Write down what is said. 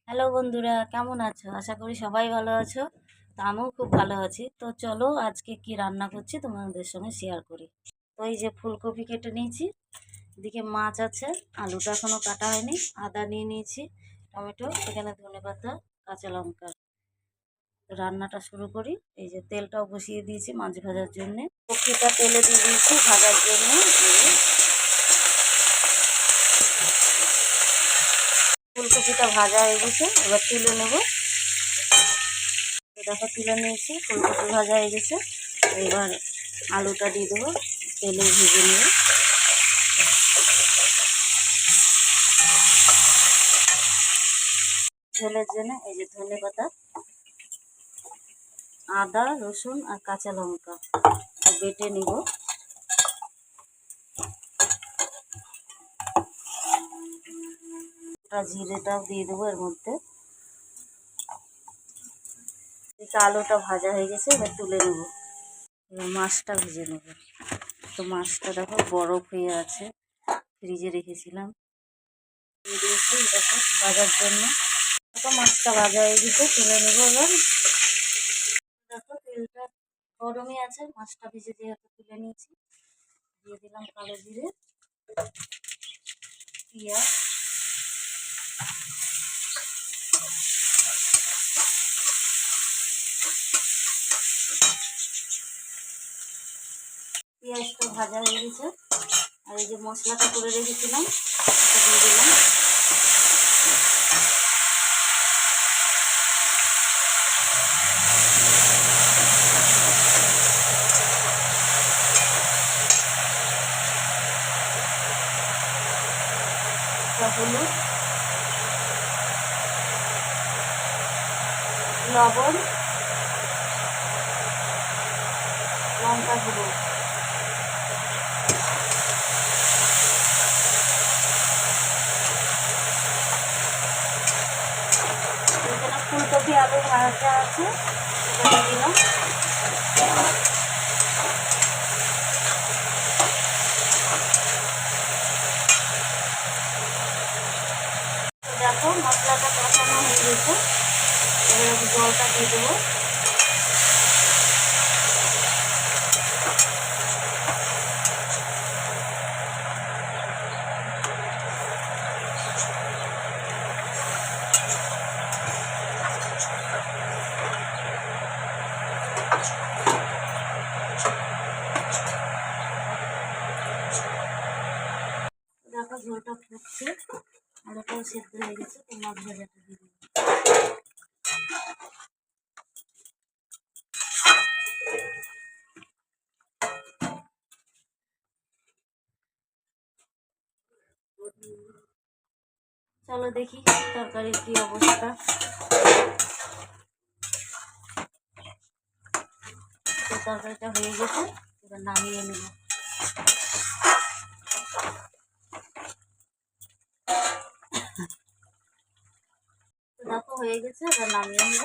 Hello বন্ধুরা, কেমন আছো? আশা করি সবাই ভালো আছো। তো আমিও খুব ভালো আছি। তো চলো আজকে কি রান্না করছি তোমাদের সঙ্গে শেয়ার করি। তো এই যে ফুলকপি কেটে নিয়েছি, এদিকে মাছ আছে, আলুটা এখনো কাটা হয়নি, আদা নিয়ে নিয়েছি, টমেটো, এখানে ধনেপাতা, কাঁচা লঙ্কা। তো রান্নাটা শুরু করি। এই যে তেলটাও বসিয়ে দিয়েছি মাছ ভাজার জন্যে, কপিটা তেলে দিয়ে দিয়েছি ভাজার জন্য। ফুলকপিটা ভাজা হয়ে গেছে, এবার তুলে নেবো। দেখো তুলে নিয়েছি, ফুলকপি ভাজা হয়ে গেছে। এবার আলুটা দিয়ে দেবো, তেলে ভেজে নেব। ঝোলের জন্য এই যে ধনেপাতা, আদা, রসুন আর কাঁচা লঙ্কা বেটে নিব। জিরেটাও দিয়ে দেবো এর মধ্যে। আলুটা ভাজা হয়ে গেছে, এবার তুলে নেব। এবার মাছটা ভেজে নেব। তো মাছটা দেখো বরফ হয়ে আছে, ফ্রিজে রেখেছিলাম, দিয়ে দিয়েছি দেখো ভাজার জন্য। তো মাছটা ভাজা হয়ে গেছে, তুলে নেবো। এবার দেখো তেলটা গরমই আছে, মাছটা ভেজে যেহেতু তুলে নিয়েছি, দিয়ে দিলাম কালো জিরে, পেঁয়াজ, পেঁয়াজটা ভাজা হয়ে গেছে। আর এই যে মশলাটা করে রেখেছিলাম এটা দিয়ে দিলাম। হলুদ, লবণ, লঙ্কা গুঁড়ো, এখানে ফুলকপি আলু ভাজা আছে, সেটা দিয়ে দিলাম। দেখো মশলাটা কষানো হয়ে গেছে, এবার জলটা দিয়ে দেবো। দেখো ঝোলটা ফুটছে, আলুটাও সেদ্ধ হয়ে গেছে, তো মাছ ভাজাটা দিয়ে দেবো। চলো দেখি তরকারির কি অবস্থা। তরকারিটা হয়ে গেছে, এবার নামিয়ে নেব। দেখো হয়ে গেছে, এবার নামিয়ে নেব।